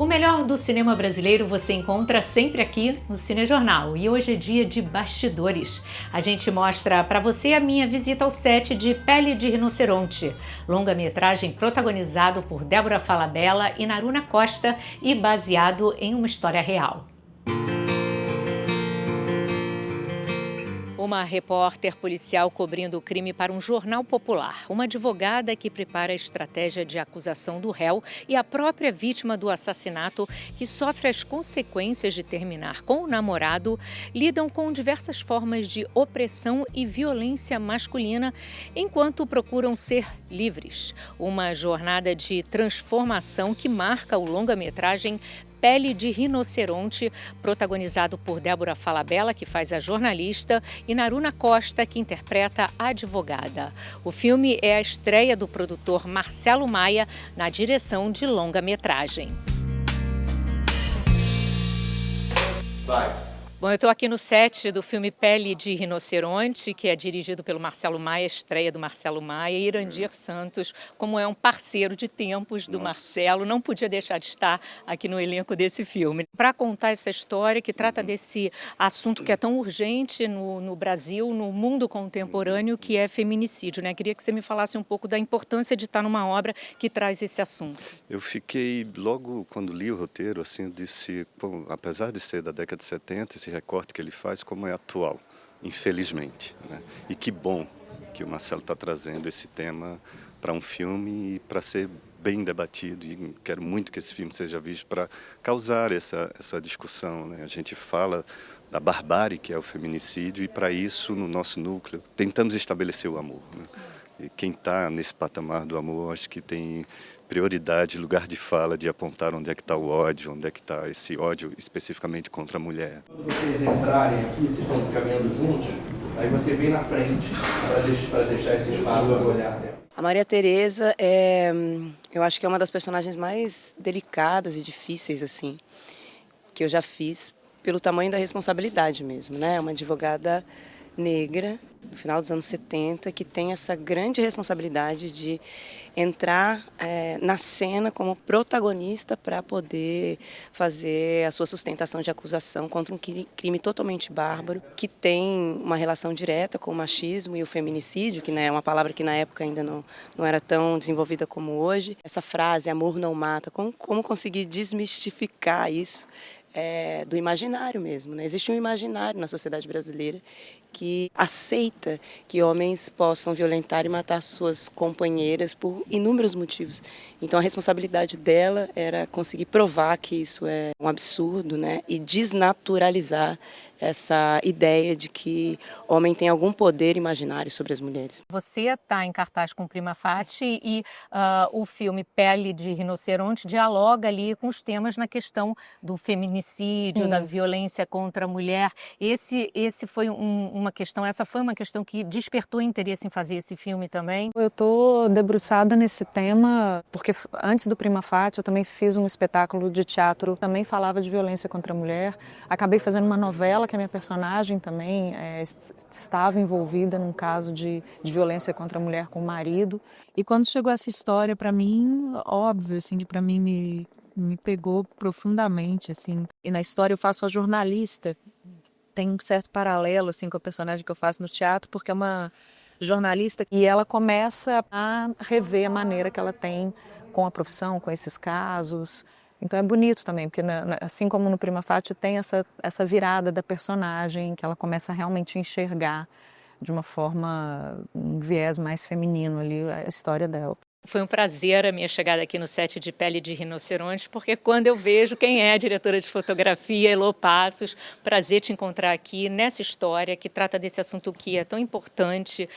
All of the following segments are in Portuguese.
O melhor do cinema brasileiro você encontra sempre aqui no Cinejornal. E hoje é dia de bastidores. A gente mostra para você a minha visita ao set de Pele de Rinoceronte, longa-metragem protagonizado por Débora Falabella e Naruna Costa e baseado em uma história real. Uma repórter policial cobrindo o crime para um jornal popular. Uma advogada que prepara a estratégia de acusação do réu e a própria vítima do assassinato, que sofre as consequências de terminar com o namorado, lidam com diversas formas de opressão e violência masculina enquanto procuram ser livres. Uma jornada de transformação que marca o longa-metragem Pele de Rinoceronte, protagonizado por Débora Falabella, que faz a jornalista, e Naruna Costa, que interpreta a advogada. O filme é a estreia do produtor Marcelo Maia na direção de longa-metragem. Vai. Bom, eu estou aqui no set do filme Pele de Rinoceronte, que é dirigido pelo Marcelo Maia, estreia do Marcelo Maia, e Irandir Santos, como é um parceiro de tempos do Marcelo, não podia deixar de estar aqui no elenco desse filme. Para contar essa história que trata desse assunto que é tão urgente no Brasil, no mundo contemporâneo, que é feminicídio, né? Queria que você me falasse um pouco da importância de estar numa obra que traz esse assunto. Eu fiquei, logo quando li o roteiro, assim, eu disse, pô, apesar de ser da década de 70, esse recorte que ele faz, como é atual, infelizmente, né? E que bom que o Marcelo está trazendo esse tema para um filme e para ser bem debatido, e quero muito que esse filme seja visto para causar essa discussão, né? A gente fala da barbárie que é o feminicídio e para isso, no nosso núcleo, tentamos estabelecer o amor, né? E quem está nesse patamar do amor, acho que tem prioridade, lugar de fala, de apontar onde é que está o ódio, onde é que está esse ódio especificamente contra a mulher. Quando vocês entrarem aqui, vocês estão caminhando juntos, aí você vem na frente para deixar esse espaço para olhar dela. A Maria Teresa eu acho que é uma das personagens mais delicadas e difíceis assim que eu já fiz, pelo tamanho da responsabilidade mesmo, né? Uma advogada negra, no final dos anos 70, que tem essa grande responsabilidade de entrar na cena como protagonista para poder fazer a sua sustentação de acusação contra um crime totalmente bárbaro, que tem uma relação direta com o machismo e o feminicídio, que, né, é uma palavra que na época ainda não era tão desenvolvida como hoje. Essa frase, amor não mata, como conseguir desmistificar isso? Do imaginário mesmo, né? Existe um imaginário na sociedade brasileira que aceita que homens possam violentar e matar suas companheiras por inúmeros motivos. Então a responsabilidade dela era conseguir provar que isso é um absurdo, né? E desnaturalizar essa ideia de que homem tem algum poder imaginário sobre as mulheres. Você está em cartaz com Prima Facie e o filme Pele de Rinoceronte dialoga ali com os temas na questão do feminicídio, da violência contra a mulher. Essa foi uma questão que despertou interesse em fazer esse filme também? Eu estou debruçada nesse tema porque antes do Prima Facie eu também fiz um espetáculo de teatro, também falava de violência contra a mulher. Acabei fazendo uma novela que a minha personagem também estava envolvida num caso de violência contra a mulher com o marido. E quando chegou essa história, para mim, óbvio, assim, para mim me pegou profundamente, assim. E na história eu faço a jornalista. Tem um certo paralelo, assim, com a personagem que eu faço no teatro, porque é uma jornalista e ela começa a rever a maneira que ela tem com a profissão, com esses casos. Então é bonito também, porque assim como no Prima Facie tem essa virada da personagem, que ela começa a realmente enxergar de uma forma, um viés mais feminino ali, a história dela. Foi um prazer a minha chegada aqui no set de Pele de Rinoceronte, porque quando eu vejo quem é a diretora de fotografia, Elô Passos, prazer te encontrar aqui nessa história que trata desse assunto que é tão importante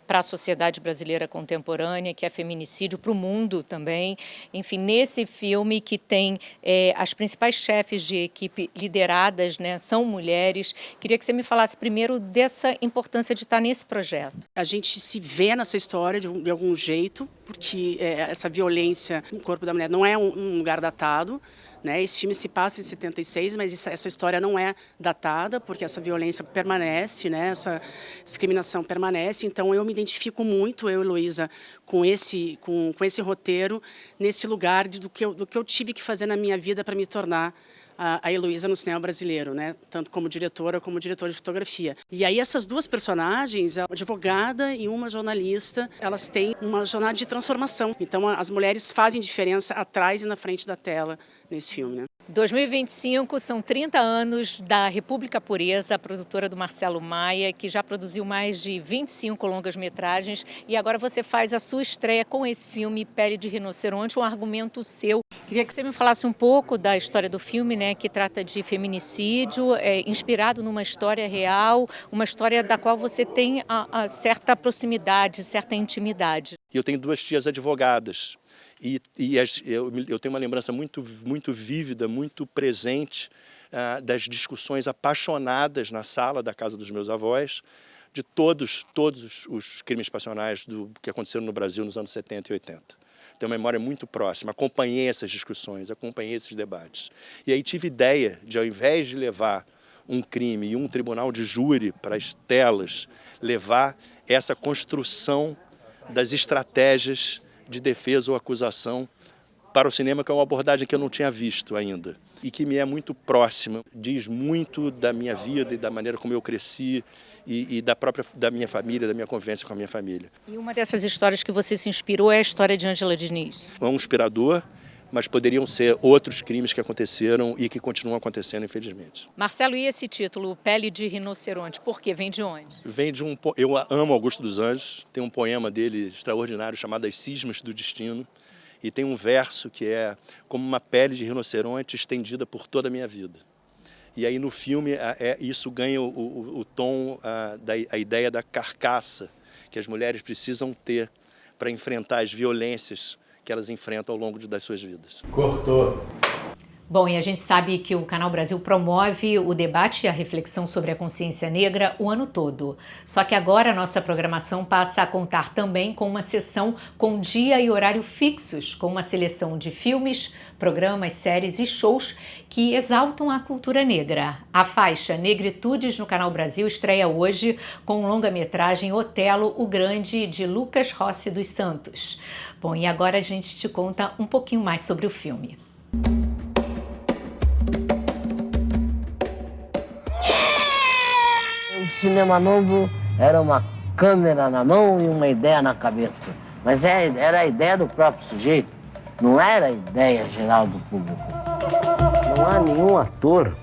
para a sociedade brasileira contemporânea, que é feminicídio, para o mundo também. Enfim, nesse filme que tem as principais chefes de equipe lideradas, né, são mulheres. Queria que você me falasse primeiro dessa importância de estar nesse projeto. A gente se vê nessa história de algum jeito, porque essa violência no corpo da mulher não é um lugar datado, né? Esse filme se passa em 76, mas essa história não é datada, porque essa violência permanece, né? Essa discriminação permanece. Então eu me identifico muito, eu e Heloísa, com esse roteiro, nesse lugar do que eu tive que fazer na minha vida para me tornar a Heloísa no cinema brasileiro, né? Tanto como diretora como diretora de fotografia. E aí essas duas personagens, uma advogada e uma jornalista, elas têm uma jornada de transformação. Então as mulheres fazem diferença atrás e na frente da tela nesse filme, né? 2025 são 30 anos da República Pureza, a produtora do Marcelo Maia, que já produziu mais de 25 longas-metragens, e agora você faz a sua estreia com esse filme Pele de Rinoceronte, um argumento seu. Queria que você me falasse um pouco da história do filme, né, que trata de feminicídio, inspirado numa história real, uma história da qual você tem a certa proximidade, certa intimidade. Eu tenho duas tias advogadas. Eu tenho uma lembrança muito vívida, muito presente das discussões apaixonadas na sala da casa dos meus avós, de todos os crimes passionais que aconteceram no Brasil nos anos 70 e 80. Tenho uma memória muito próxima, acompanhei essas discussões, acompanhei esses debates. E aí tive ideia de, ao invés de levar um crime e um tribunal de júri para as telas, levar essa construção das estratégias de defesa ou acusação para o cinema, que é uma abordagem que eu não tinha visto ainda e que me é muito próxima, diz muito da minha vida e da maneira como eu cresci e da minha família, da minha convivência com a minha família. E uma dessas histórias que você se inspirou é a história de Ângela Diniz. É um inspirador, mas poderiam ser outros crimes que aconteceram e que continuam acontecendo, infelizmente. Marcelo, e esse título, Pele de Rinoceronte, por quê? Vem de onde? Vem de eu amo Augusto dos Anjos, tem um poema dele extraordinário chamado As Cismas do Destino, e tem um verso que é como uma pele de rinoceronte estendida por toda a minha vida. E aí no filme isso ganha o tom, a ideia da carcaça que as mulheres precisam ter para enfrentar as violências que elas enfrentam ao longo das suas vidas. Cortou. Bom, e a gente sabe que o Canal Brasil promove o debate e a reflexão sobre a consciência negra o ano todo. Só que agora a nossa programação passa a contar também com uma sessão com dia e horário fixos, com uma seleção de filmes, programas, séries e shows que exaltam a cultura negra. A faixa Negritudes no Canal Brasil estreia hoje com o longa-metragem Otelo, o Grande, de Lucas Rossi dos Santos. Bom, e agora a gente te conta um pouquinho mais sobre o filme. O cinema novo era uma câmera na mão e uma ideia na cabeça. Mas era a ideia do próprio sujeito, não era a ideia geral do público. Não há nenhum ator,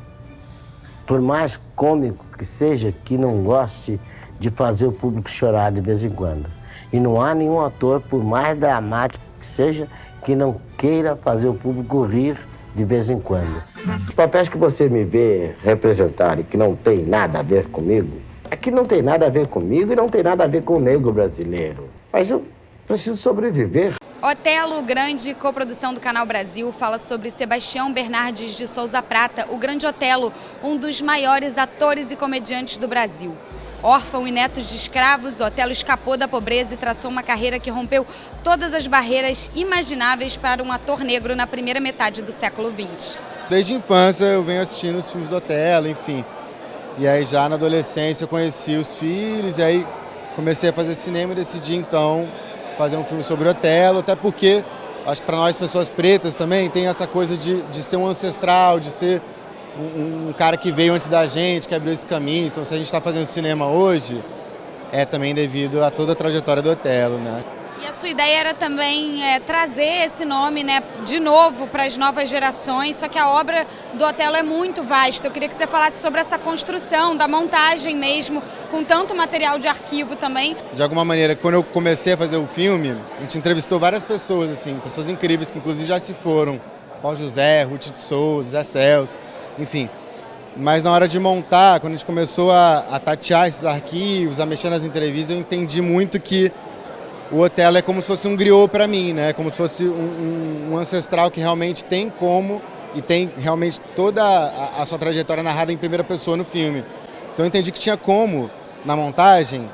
por mais cômico que seja, que não goste de fazer o público chorar de vez em quando. E não há nenhum ator, por mais dramático que seja, que não queira fazer o público rir de vez em quando. Os papéis que você me vê representar e que não tem nada a ver comigo, é que não tem nada a ver comigo e não tem nada a ver com o negro brasileiro. Mas eu preciso sobreviver. Otelo, Grande, coprodução do Canal Brasil, fala sobre Sebastião Bernardes de Souza Prata, o Grande Otelo, um dos maiores atores e comediantes do Brasil. Órfão e neto de escravos, Otelo escapou da pobreza e traçou uma carreira que rompeu todas as barreiras imagináveis para um ator negro na primeira metade do século XX. Desde a infância eu venho assistindo os filmes do Otelo, enfim. E aí já na adolescência eu conheci os filhos, e aí comecei a fazer cinema e decidi então fazer um filme sobre Otelo, até porque acho que para nós pessoas pretas também tem essa coisa de ser um ancestral, de ser um cara que veio antes da gente, que abriu esse caminho. Então, se a gente está fazendo cinema hoje, é também devido a toda a trajetória do Otelo, né? E a sua ideia era também trazer esse nome, né, de novo para as novas gerações, só que a obra do Otelo é muito vasta. Eu queria que você falasse sobre essa construção, da montagem mesmo, com tanto material de arquivo também. De alguma maneira, quando eu comecei a fazer o filme, a gente entrevistou várias pessoas, assim, pessoas incríveis que inclusive já se foram. Paulo José, Ruth de Souza, Zé Celso, enfim. Mas na hora de montar, quando a gente começou a tatear esses arquivos, a mexer nas entrevistas, eu entendi muito que o Otelo é como se fosse um griot para mim, né? Como se fosse um ancestral que realmente tem como e tem realmente toda a sua trajetória narrada em primeira pessoa no filme. Então eu entendi que tinha como, na montagem,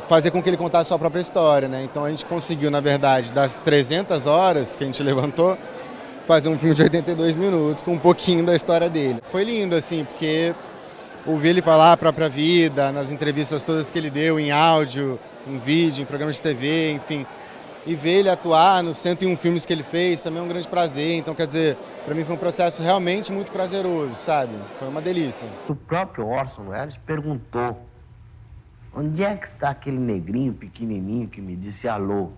fazer com que ele contasse a sua própria história, né? Então a gente conseguiu, na verdade, das 300 horas que a gente levantou, fazer um filme de 82 minutos com um pouquinho da história dele. Foi lindo, assim, porque ouvir ele falar a própria vida, nas entrevistas todas que ele deu, em áudio, em vídeo, em programas de TV, enfim, e ver ele atuar nos 101 filmes que ele fez também é um grande prazer. Então, quer dizer, para mim foi um processo realmente muito prazeroso, sabe? Foi uma delícia. O próprio Orson Welles perguntou: onde é que está aquele negrinho pequenininho que me disse alô?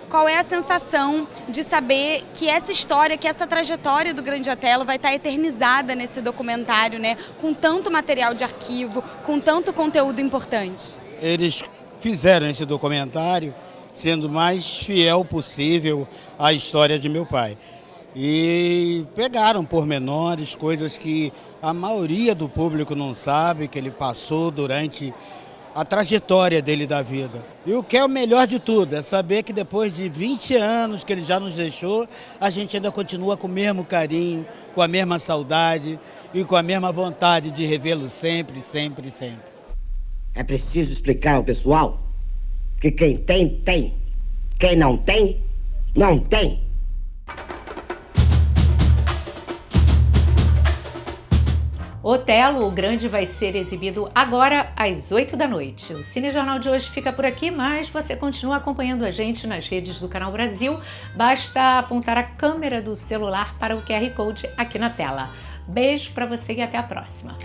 Qual é a sensação de saber que essa história, que essa trajetória do Grande Otelo vai estar eternizada nesse documentário, né? Com tanto material de arquivo, com tanto conteúdo importante? Eles fizeram esse documentário sendo o mais fiel possível à história de meu pai. E pegaram pormenores, coisas que a maioria do público não sabe, que ele passou durante a trajetória dele da vida. E o que é o melhor de tudo é saber que depois de 20 anos que ele já nos deixou, a gente ainda continua com o mesmo carinho, com a mesma saudade e com a mesma vontade de revê-lo sempre, sempre, sempre. É preciso explicar ao pessoal que quem tem, tem. Quem não tem, não tem. Otelo, o Grande, vai ser exibido agora às 8 da noite. O Cinejornal de hoje fica por aqui, mas você continua acompanhando a gente nas redes do Canal Brasil. Basta apontar a câmera do celular para o QR Code aqui na tela. Beijo para você e até a próxima.